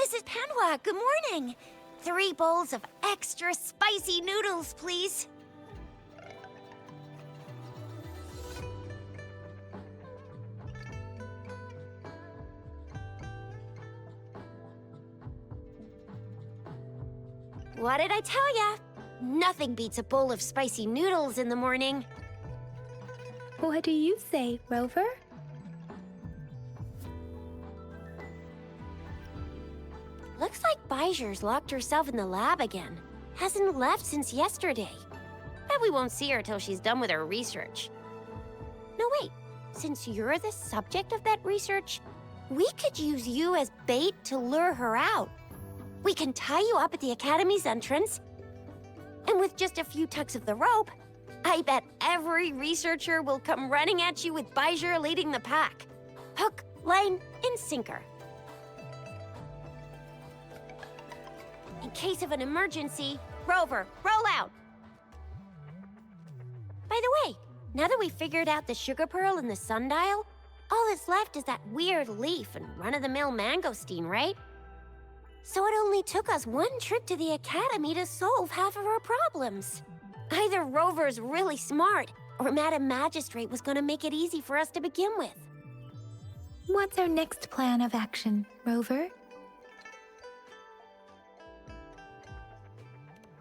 Mrs. Panwa, good morning. 3 bowls of extra spicy noodles, please. What did I tell ya? Nothing beats a bowl of spicy noodles in the morning. What do you say, Rover? Looks like Bijou's locked herself in the lab again. Hasn't left since yesterday. Bet we won't see her till she's done with her research. No, wait. Since you're the subject of that research, we could use you as bait to lure her out. We can tie you up at the Academy's entrance, and with just a few tugs of the rope, I bet every researcher will come running at you with Bijou leading the pack. Hook, line, and sinker. In case of an emergency, Rover, roll out! By the way, now that we've figured out the sugar pearl and the sundial, all that's left is that weird leaf and run-of-the-mill mangosteen, right? So it only took us 1 trip to the Academy to solve half of our problems. Either Rover's really smart, or Madam Magistrate was gonna make it easy for us to begin with. What's our next plan of action, Rover?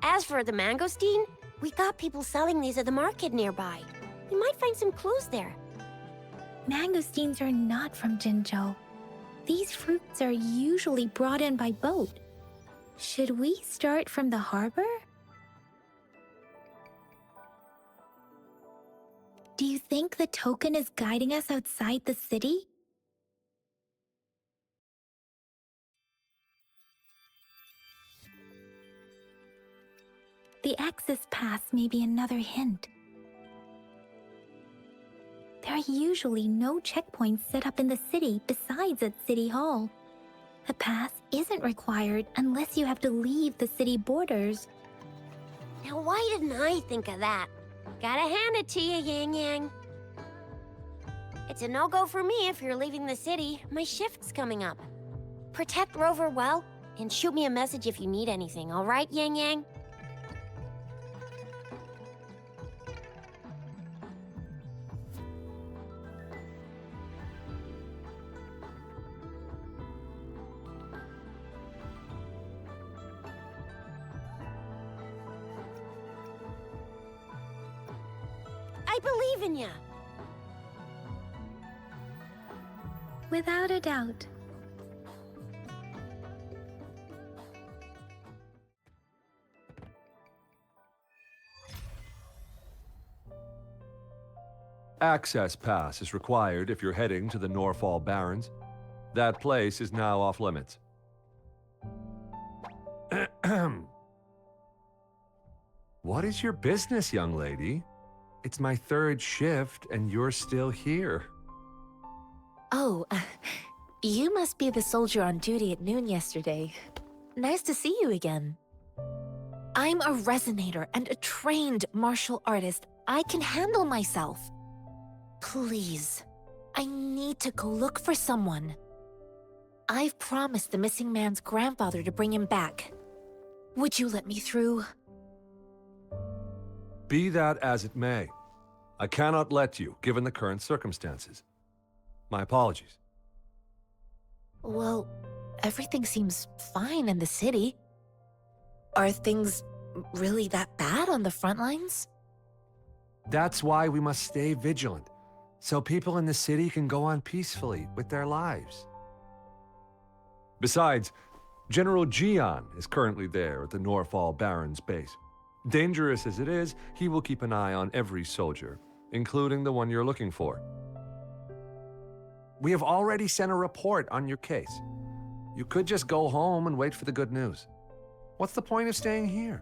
As for the mangosteen, we got people selling these at the market nearby. We might find some clues there. Mangosteens are not from Jinzhou. These fruits are usually brought in by boat. Should we start from the harbor? Do you think the token is guiding us outside the city? The access pass may be another hint. There are usually no checkpoints set up in the city besides at City Hall. A pass isn't required unless you have to leave the city borders. Now why didn't I think of that? Gotta hand it to you, Yang Yang. It's a no-go for me if you're leaving the city. My shift's coming up. Protect Rover well, and shoot me a message if you need anything, all right, Yang Yang? I believe in ya! Without a doubt. Access pass is required if you're heading to the Norfall Barrens. That place is now off limits. What is your business, young lady? It's my 3rd shift, and you're still here. Oh, you must be the soldier on duty at noon yesterday. Nice to see you again. I'm a resonator and a trained martial artist. I can handle myself. Please, I need to go look for someone. I've promised the missing man's grandfather to bring him back. Would you let me through? Be that as it may, I cannot let you, given the current circumstances. My apologies. Well, everything seems fine in the city. Are things really that bad on the front lines? That's why we must stay vigilant, so people in the city can go on peacefully with their lives. Besides, General Jian is currently there at the Norfall Barrens base. Dangerous as it is, he will keep an eye on every soldier, including the one you're looking for. We have already sent a report on your case. You could just go home and wait for the good news. What's the point of staying here?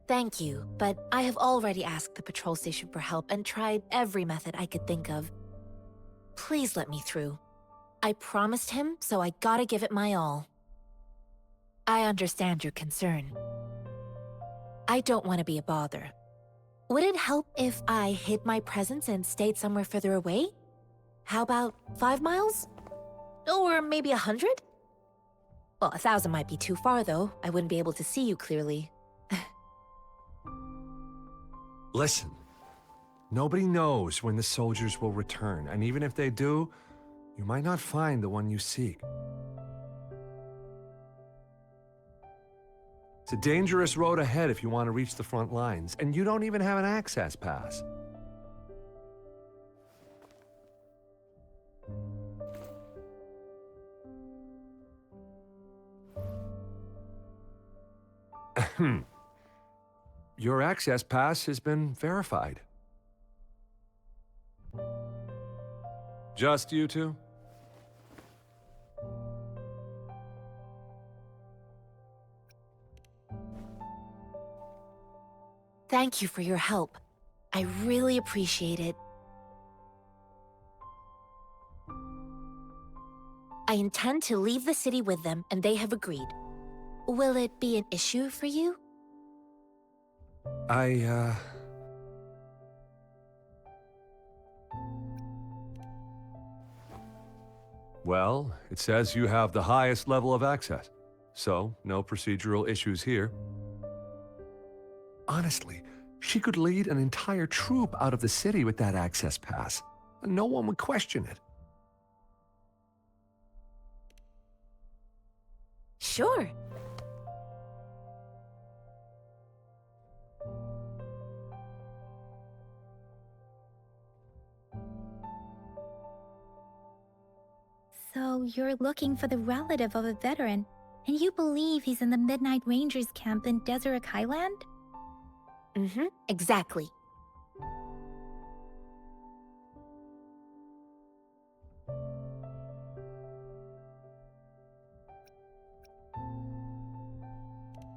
Thank you, but I have already asked the patrol station for help and tried every method I could think of. Please let me through. I promised him, so I gotta give it my all. I understand your concern. I don't want to be a bother. Would it help if I hid my presence and stayed somewhere further away? How about 5 miles? Or maybe 100? Well, 1,000 might be too far, though. I wouldn't be able to see you clearly. Listen, nobody knows when the soldiers will return, and even if they do, you might not find the one you seek. It's a dangerous road ahead if you want to reach the front lines, and you don't even have an access pass. Your access pass has been verified. Just you two? Thank you for your help. I really appreciate it. I intend to leave the city with them, and they have agreed. Will it be an issue for you? Well, it says you have the highest level of access, so no procedural issues here. Honestly, she could lead an entire troop out of the city with that access pass, and no one would question it. Sure. So you're looking for the relative of a veteran, and you believe he's in the Midnight Rangers camp in Deseret Highland? Mm-hmm, exactly.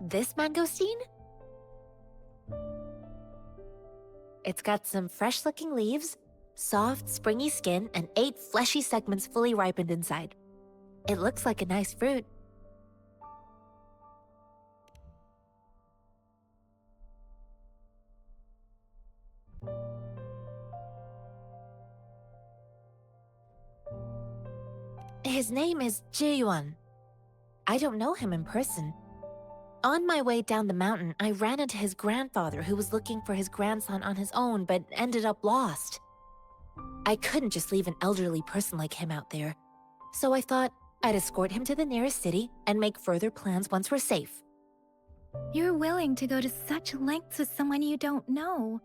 This mangosteen? It's got some fresh-looking leaves, soft, springy skin, and 8 fleshy segments fully ripened inside. It looks like a nice fruit. His name is Ji-yuan. I don't know him in person. On my way down the mountain, I ran into his grandfather who was looking for his grandson on his own but ended up lost. I couldn't just leave an elderly person like him out there, so I thought I'd escort him to the nearest city and make further plans once we're safe. You're willing to go to such lengths with someone you don't know.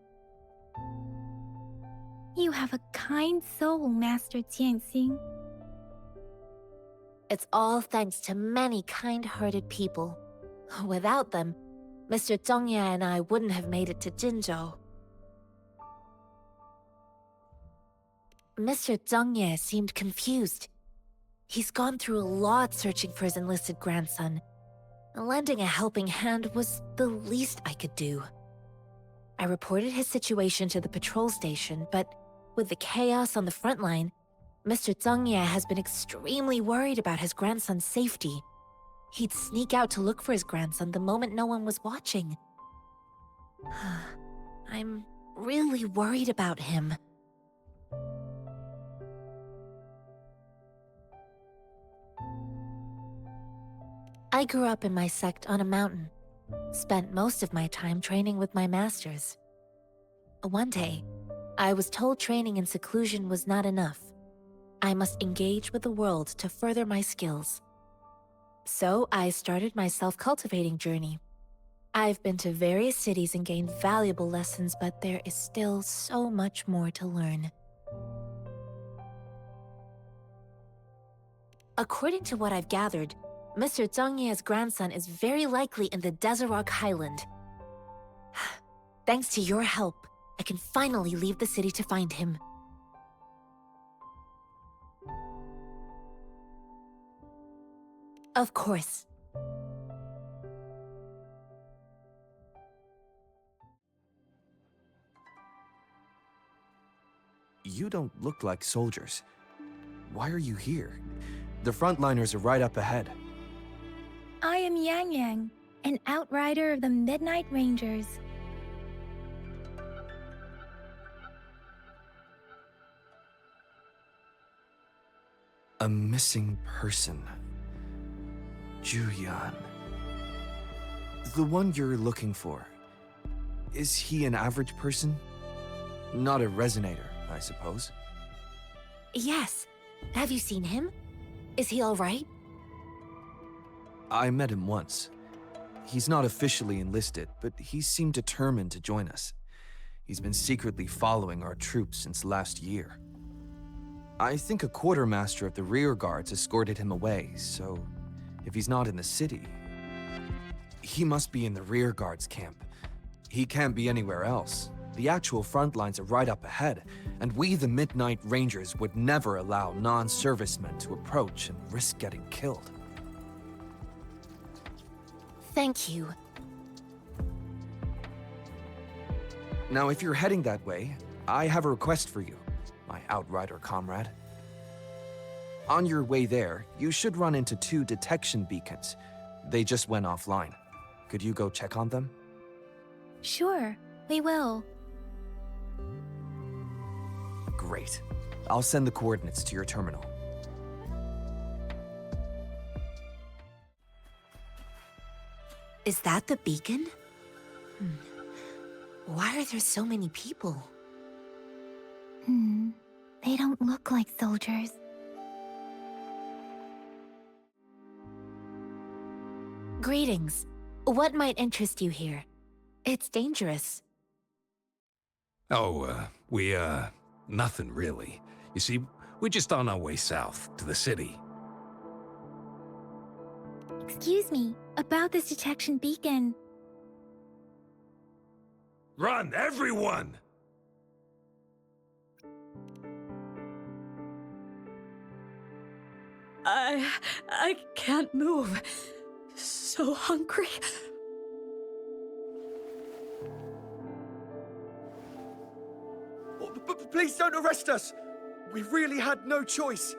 You have a kind soul, Master Tianxing. It's all thanks to many kind-hearted people. Without them, Mr. Zhongye and I wouldn't have made it to Jinzhou. Mr. Zhongye seemed confused. He's gone through a lot searching for his enlisted grandson. Lending a helping hand was the least I could do. I reported his situation to the patrol station, but with the chaos on the front line, Mr. Zhongye has been extremely worried about his grandson's safety. He'd sneak out to look for his grandson the moment no one was watching. I'm really worried about him. I grew up in my sect on a mountain. Spent most of my time training with my masters. One day, I was told training in seclusion was not enough. I must engage with the world to further my skills. So I started my self-cultivating journey. I've been to various cities and gained valuable lessons, but there is still so much more to learn. According to what I've gathered, Mr. Zhongye's grandson is very likely in the Deseret Highland. Thanks to your help, I can finally leave the city to find him. Of course. You don't look like soldiers. Why are you here? The frontliners are right up ahead. I am Yang Yang, an outrider of the Midnight Rangers. A missing person. Julian. The one you're looking for. Is he an average person? Not a resonator, I suppose. Yes. Have you seen him? Is he all right? I met him once. He's not officially enlisted, but he seemed determined to join us. He's been secretly following our troops since last year. I think a quartermaster of the rear guards escorted him away, so if he's not in the city, he must be in the rear guards camp. He can't be anywhere else. The actual front lines are right up ahead, and we, the Midnight Rangers, would never allow non-servicemen to approach and risk getting killed. Thank you. Now, if you're heading that way, I have a request for you, my Outrider comrade. On your way there, you should run into 2 detection beacons. They just went offline. Could you go check on them? Sure, we will. Great. I'll send the coordinates to your terminal. Is that the beacon? Why are there so many people? They don't look like soldiers. Greetings. What might interest you here? It's dangerous. Oh, nothing really. You see, we're just on our way south, to the city. Excuse me, about this detection beacon. Run, everyone! I can't move. So hungry. Please don't arrest us! We really had no choice.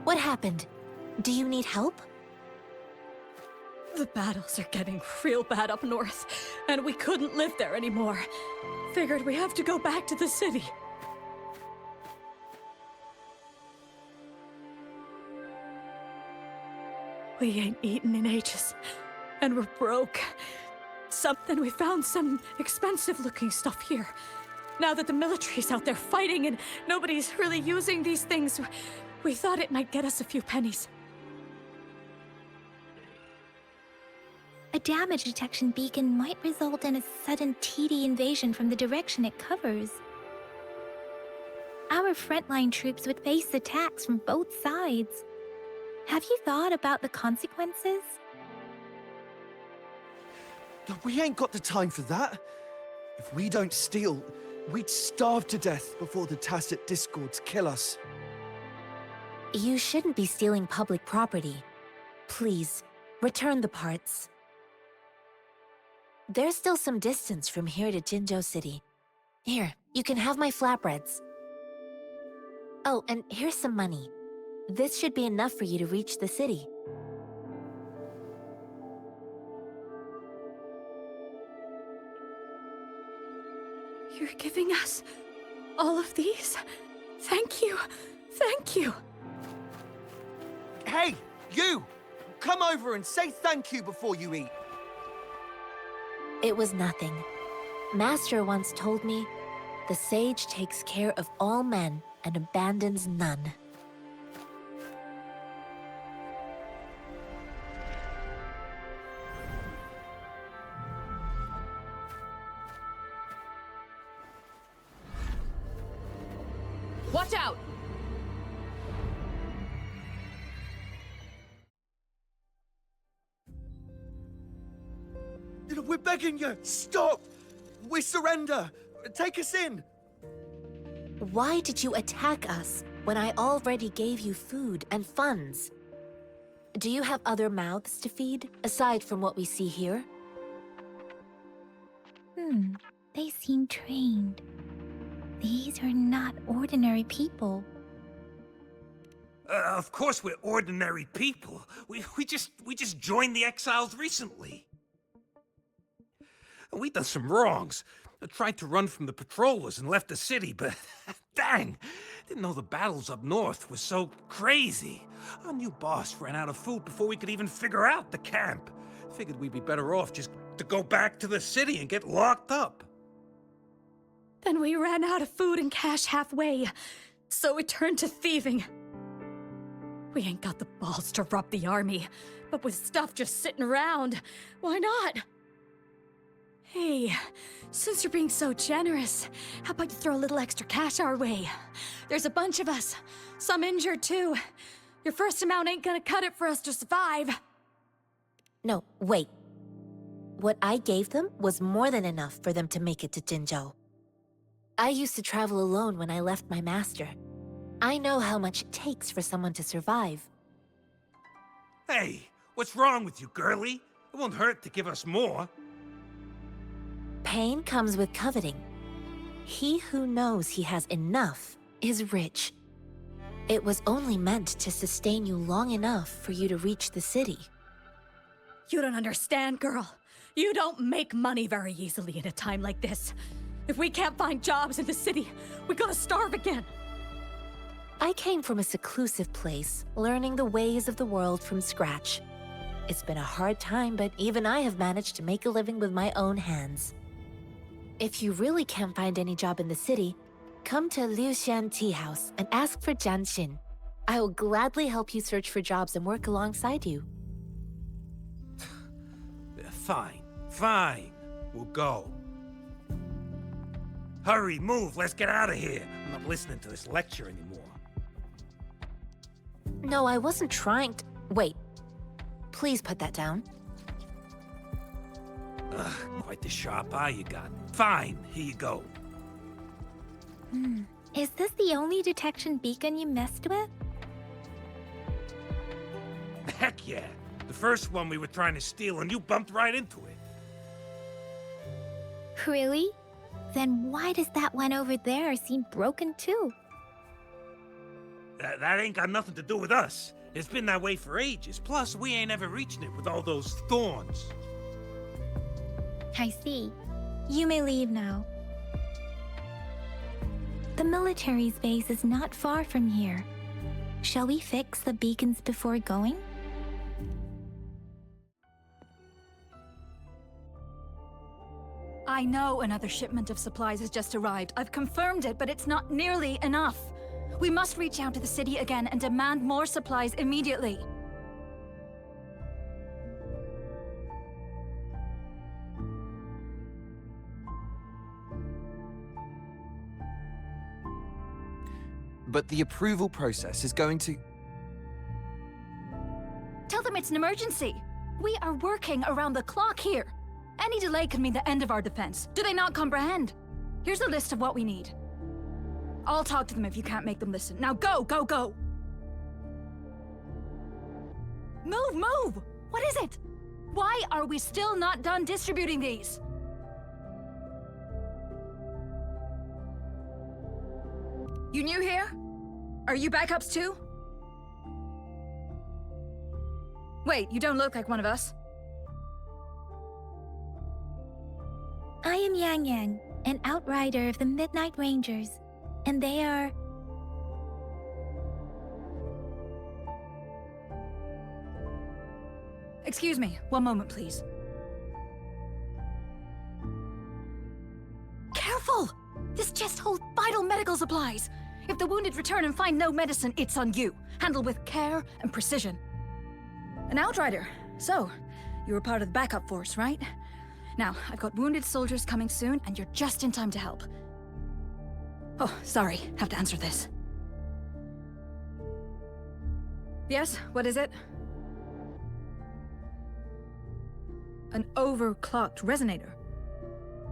What happened? Do you need help? The battles are getting real bad up north, and we couldn't live there anymore. Figured we have to go back to the city. We ain't eaten in ages, and we're broke. We found some expensive-looking stuff here. Now that the military's out there fighting and nobody's really using these things, we thought it might get us a few pennies. A damage detection beacon might result in a sudden TD invasion from the direction it covers. Our frontline troops would face attacks from both sides. Have you thought about the consequences? We ain't got the time for that. If we don't steal, we'd starve to death before the Tacit Discords kill us. You shouldn't be stealing public property. Please, return the parts. There's still some distance from here to Jinzhou City. Here, you can have my flatbreads. Oh, and here's some money. This should be enough for you to reach the city. You're giving us all of these? Thank you. Thank you. Hey, you! Come over and say thank you before you eat. It was nothing. Master once told me, the sage takes care of all men and abandons none. Watch out! We're begging you, stop! We surrender! Take us in! Why did you attack us when I already gave you food and funds? Do you have other mouths to feed, aside from what we see here? They seem trained. These are not ordinary people. Of course we're ordinary people. We just joined the Exiles recently. We done some wrongs. I tried to run from the patrollers and left the city, but dang, didn't know the battles up north was so crazy. Our new boss ran out of food before we could even figure out the camp. Figured we'd be better off just to go back to the city and get locked up. Then we ran out of food and cash halfway, so we turned to thieving. We ain't got the balls to rob the army, but with stuff just sitting around, why not? Hey, since you're being so generous, how about you throw a little extra cash our way? There's a bunch of us, some injured too. Your first amount ain't gonna cut it for us to survive. No, wait. What I gave them was more than enough for them to make it to Jinzhou. I used to travel alone when I left my master. I know how much it takes for someone to survive. Hey, what's wrong with you, girlie? It won't hurt to give us more. Pain comes with coveting. He who knows he has enough is rich. It was only meant to sustain you long enough for you to reach the city. You don't understand, girl. You don't make money very easily in a time like this. If we can't find jobs in the city, we're gonna starve again. I came from a seclusive place, learning the ways of the world from scratch. It's been a hard time, but even I have managed to make a living with my own hands. If you really can't find any job in the city, come to Liu Xian Tea House and ask for Jian Xin. I will gladly help you search for jobs and work alongside you. Fine, fine. We'll go. Hurry, move, let's get out of here. I'm not listening to this lecture anymore. No, I wasn't trying to... Wait. Please put that down. Ugh, quite the sharp eye you got. Fine, here you go. Is this the only detection beacon you messed with? Heck yeah. The first one we were trying to steal and you bumped right into it. Really? Then why does that one over there seem broken too? That ain't got nothing to do with us. It's been that way for ages. Plus, we ain't ever reaching it with all those thorns. I see. You may leave now. The military's base is not far from here. Shall we fix the beacons before going? I know another shipment of supplies has just arrived. I've confirmed it, but it's not nearly enough. We must reach out to the city again and demand more supplies immediately. But the approval process is going to... Tell them it's an emergency. We are working around the clock here. Any delay could mean the end of our defense. Do they not comprehend? Here's a list of what we need. I'll talk to them if you can't make them listen. Now go, go, go! Move, move! What is it? Why are we still not done distributing these? You new here? Are you backups too? Wait, you don't look like one of us. I am Yang Yang, an outrider of the Midnight Rangers, and they are... Excuse me, one moment, please. Careful! This chest holds vital medical supplies. If the wounded return and find no medicine, it's on you. Handle with care and precision. An outrider. So, you were part of the backup force, right? Now, I've got wounded soldiers coming soon, and you're just in time to help. Oh, sorry. Have to answer this. Yes, what is it? An overclocked resonator.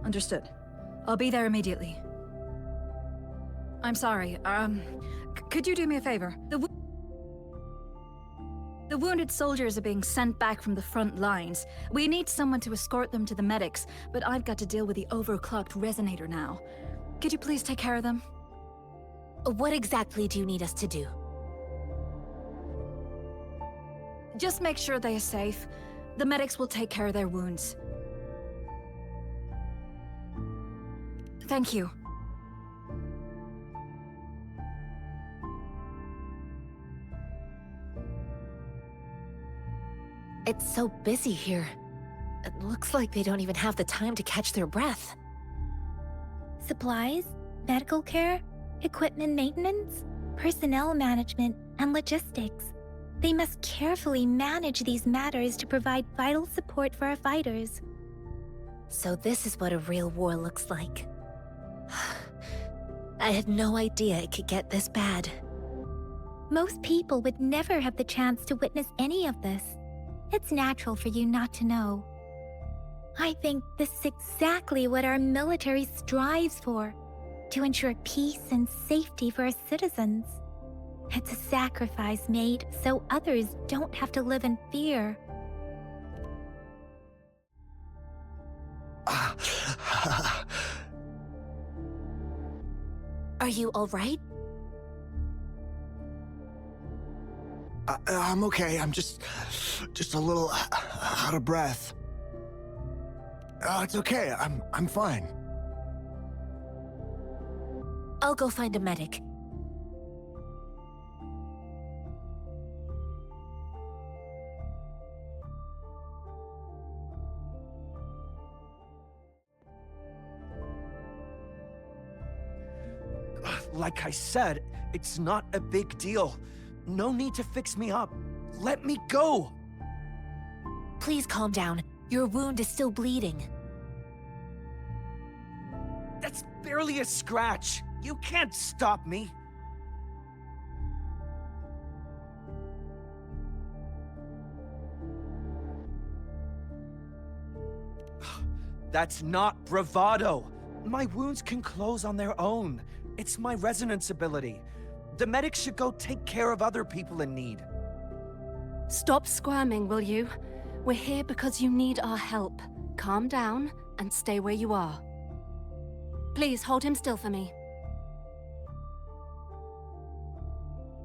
Understood. I'll be there immediately. I'm sorry, could you do me a favor? The wounded soldiers are being sent back from the front lines. We need someone to escort them to the medics, but I've got to deal with the overclocked resonator now. Could you please take care of them? What exactly do you need us to do? Just make sure they are safe. The medics will take care of their wounds. Thank you. It's so busy here. It looks like they don't even have the time to catch their breath. Supplies, medical care, equipment maintenance, personnel management, and logistics. They must carefully manage these matters to provide vital support for our fighters. So this is what a real war looks like. I had no idea it could get this bad. Most people would never have the chance to witness any of this. It's natural for you not to know. I think this is exactly what our military strives for, to ensure peace and safety for our citizens. It's a sacrifice made so others don't have to live in fear. Are you all right? I'm okay. I'm just a little out of breath. It's okay. I'm fine. I'll go find a medic. Like I said, it's not a big deal. No need to fix me up. Let me go! Please calm down. Your wound is still bleeding. That's barely a scratch. You can't stop me. That's not bravado. My wounds can close on their own. It's my resonance ability. The medics should go take care of other people in need. Stop squirming, will you? We're here because you need our help. Calm down and stay where you are. Please hold him still for me.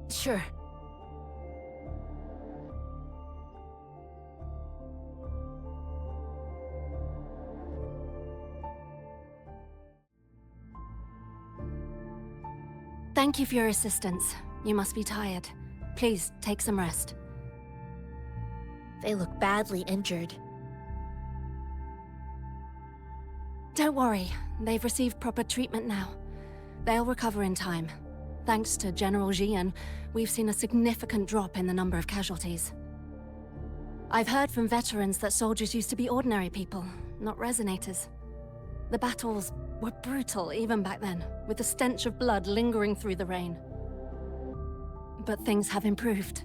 Sure. Thank you for your assistance. You must be tired. Please, take some rest. They look badly injured. Don't worry, they've received proper treatment now. They'll recover in time. Thanks to General Jian, we've seen a significant drop in the number of casualties. I've heard from veterans that soldiers used to be ordinary people, not resonators. The battles were brutal even back then, with the stench of blood lingering through the rain. But things have improved.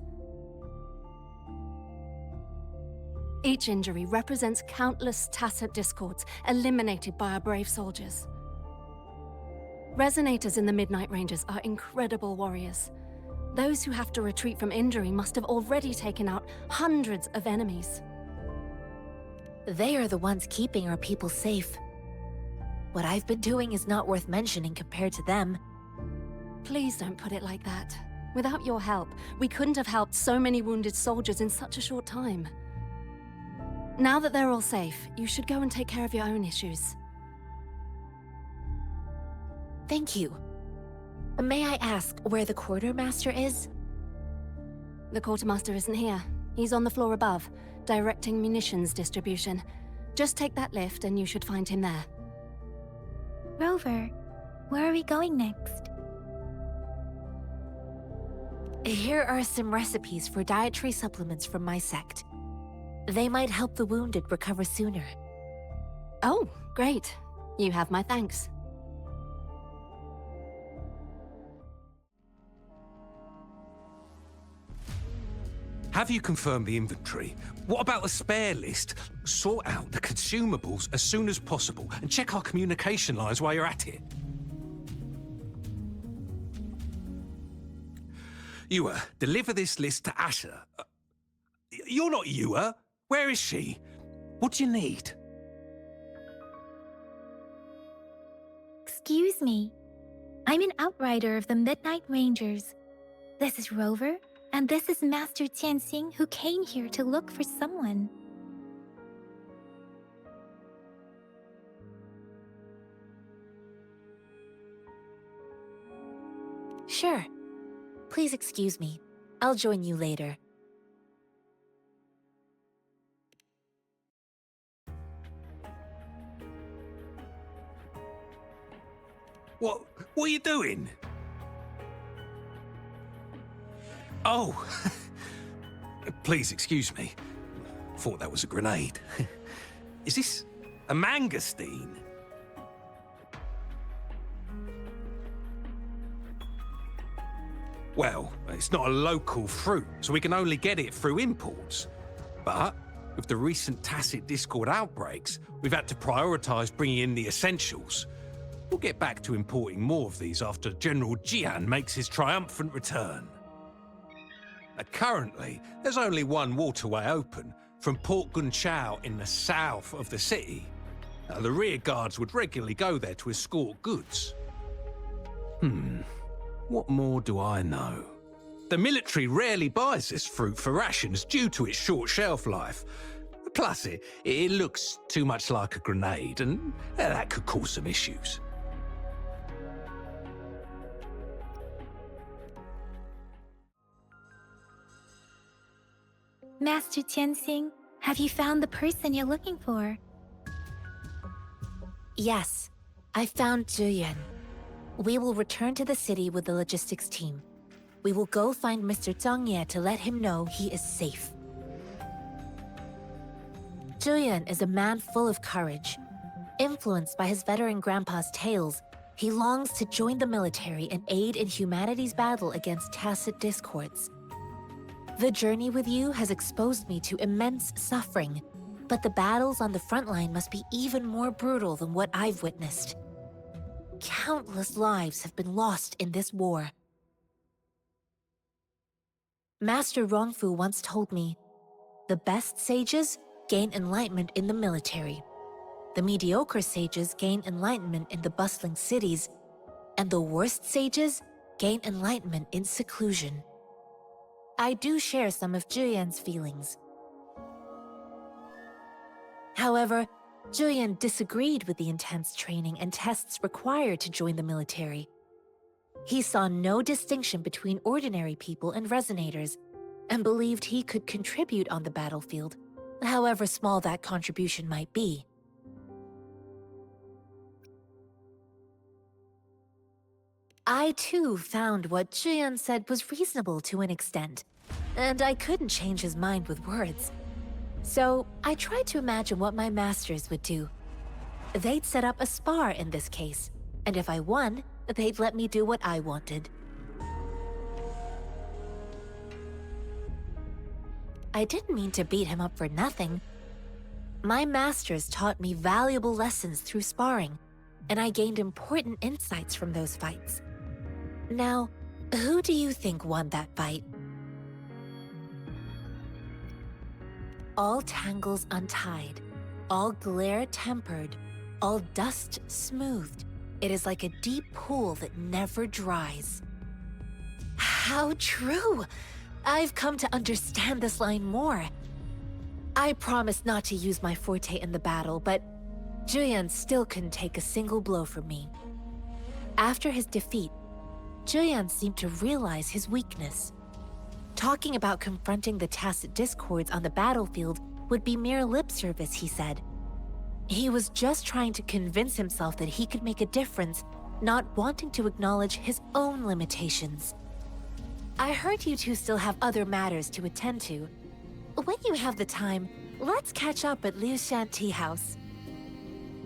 Each injury represents countless tacit discords eliminated by our brave soldiers. Resonators in the Midnight Rangers are incredible warriors. Those who have to retreat from injury must have already taken out hundreds of enemies. They are the ones keeping our people safe. What I've been doing is not worth mentioning compared to them. Please don't put it like that. Without your help, we couldn't have helped so many wounded soldiers in such a short time. Now that they're all safe, you should go and take care of your own issues. Thank you. May I ask where the quartermaster is? The quartermaster isn't here. He's on the floor above, directing munitions distribution. Just take that lift and you should find him there. Rover, where are we going next? Here are some recipes for dietary supplements from my sect. They might help the wounded recover sooner. Oh, great. You have my thanks. Have you confirmed the inventory? What about the spare list? Sort out the consumables as soon as possible and check our communication lines while you're at it. Yua, deliver this list to Asher. You're not Yua. Where is she? What do you need? Excuse me. I'm an outrider of the Midnight Rangers. This is Rover, and this is Master Tianxing, who came here to look for someone. Sure. Please excuse me. I'll join you later. What are you doing? Oh, please excuse me. Thought that was a grenade. Is this a mangosteen? Well, it's not a local fruit, so we can only get it through imports. But with the recent tacit discord outbreaks, we've had to prioritise bringing in the essentials. We'll get back to importing more of these after General Jian makes his triumphant return. Currently, there's only one waterway open, from Port Gunchao in the south of the city. The rear guards would regularly go there to escort goods. What more do I know? The military rarely buys this fruit for rations due to its short shelf life. Plus, it looks too much like a grenade, and that could cause some issues. Master Tianxing, have you found the person you're looking for? Yes, I found Zhiyuan. We will return to the city with the logistics team. We will go find Mr. Zhang Ye to let him know he is safe. Zhiyuan is a man full of courage. Influenced by his veteran grandpa's tales, he longs to join the military and aid in humanity's battle against tacit discords. The journey with you has exposed me to immense suffering, but the battles on the front line must be even more brutal than what I've witnessed. Countless lives have been lost in this war. Master Rongfu once told me, the best sages gain enlightenment in the military. The mediocre sages gain enlightenment in the bustling cities, and the worst sages gain enlightenment in seclusion. I do share some of Zhiyuan's feelings. However, Zhiyuan disagreed with the intense training and tests required to join the military. He saw no distinction between ordinary people and resonators, and believed he could contribute on the battlefield, however small that contribution might be. I too found what Zhiyuan said was reasonable to an extent, and I couldn't change his mind with words. So I tried to imagine what my masters would do. They'd set up a spar in this case, and if I won, they'd let me do what I wanted. I didn't mean to beat him up for nothing. My masters taught me valuable lessons through sparring, and I gained important insights from those fights. Now, who do you think won that fight? All tangles untied, all glare tempered, all dust smoothed. It is like a deep pool that never dries. How true! I've come to understand this line more. I promised not to use my forte in the battle, but Zhiyuan still couldn't take a single blow from me. After his defeat, Zhiyuan seemed to realize his weakness. Talking about confronting the tacit discords on the battlefield would be mere lip service, he said. He was just trying to convince himself that he could make a difference, not wanting to acknowledge his own limitations. I heard you two still have other matters to attend to. When you have the time, let's catch up at Liu Shan Tea House.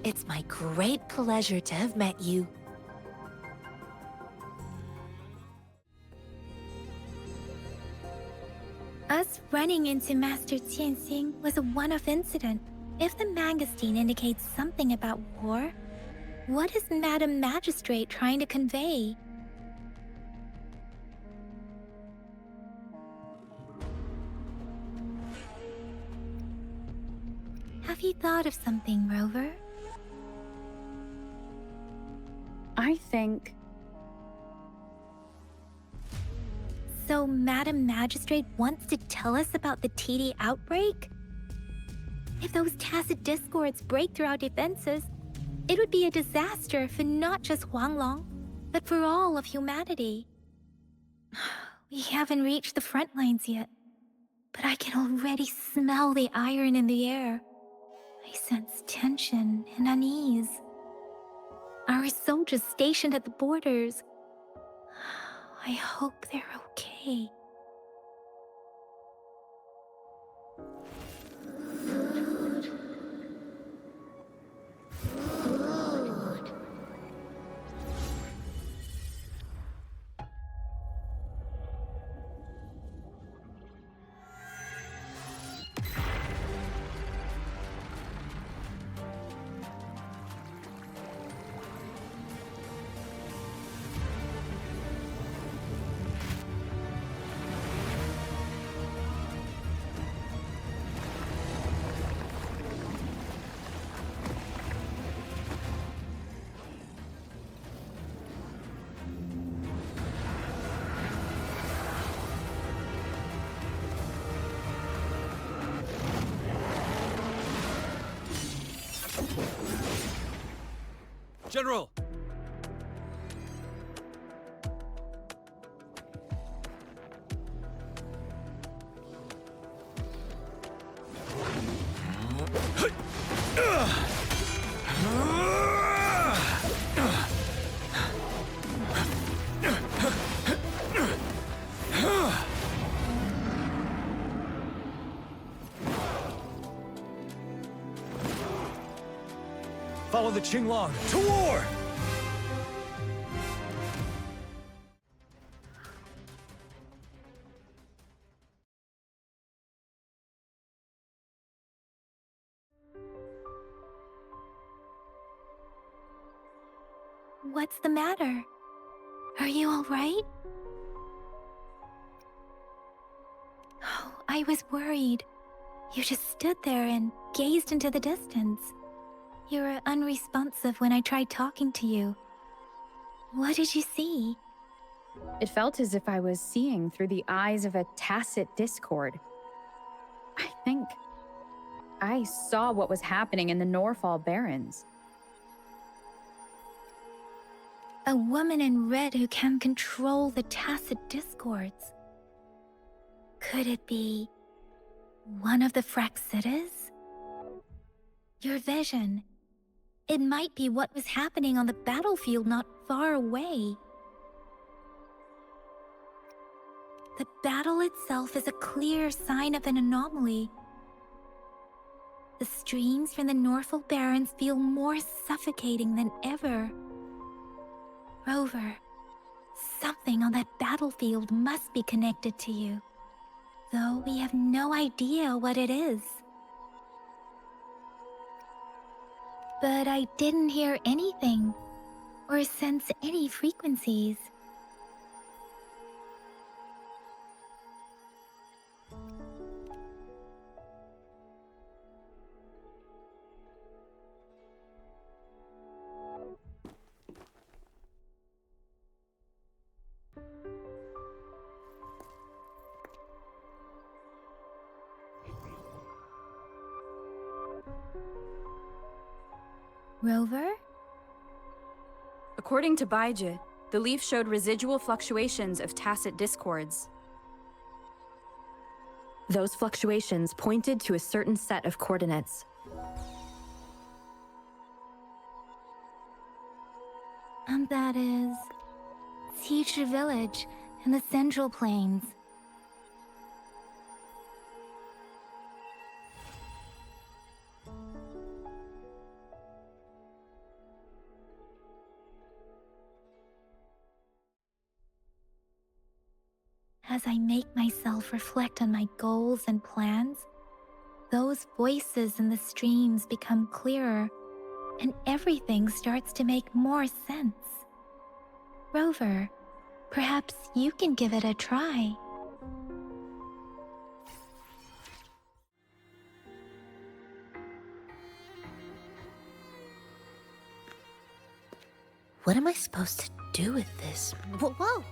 It's my great pleasure to have met you. Us running into Master Tianxing was a one-off incident. If the mangosteen indicates something about war, what is Madam Magistrate trying to convey? Have you thought of something, Rover? I think... So Madam Magistrate wants to tell us about the TD outbreak? If those tacit discords break through our defenses, it would be a disaster for not just Huanglong, but for all of humanity. We haven't reached the front lines yet, but I can already smell the iron in the air. I sense tension and unease. Our soldiers stationed at the borders. I hope they're okay. General! Follow the Qinglong to war! What's the matter? Are you all right? Oh, I was worried. You just stood there and gazed into the distance. You were unresponsive when I tried talking to you. What did you see? It felt as if I was seeing through the eyes of a tacit discord. I think I saw what was happening in the Norfall Barrens. A woman in red who can control the tacit discords. Could it be one of the Fraxitas? Your vision. It might be what was happening on the battlefield not far away. The battle itself is a clear sign of an anomaly. The streams from the Norfall Barrens feel more suffocating than ever. Rover, something on that battlefield must be connected to you, though we have no idea what it is. But I didn't hear anything, or sense any frequencies. Rover? According to Baiji, the leaf showed residual fluctuations of tacit discords. Those fluctuations pointed to a certain set of coordinates. And that is Siege Village in the Central Plains. As I make myself reflect on my goals and plans, those voices in the streams become clearer, and everything starts to make more sense. Rover, perhaps you can give it a try. What am I supposed to do with this? Whoa!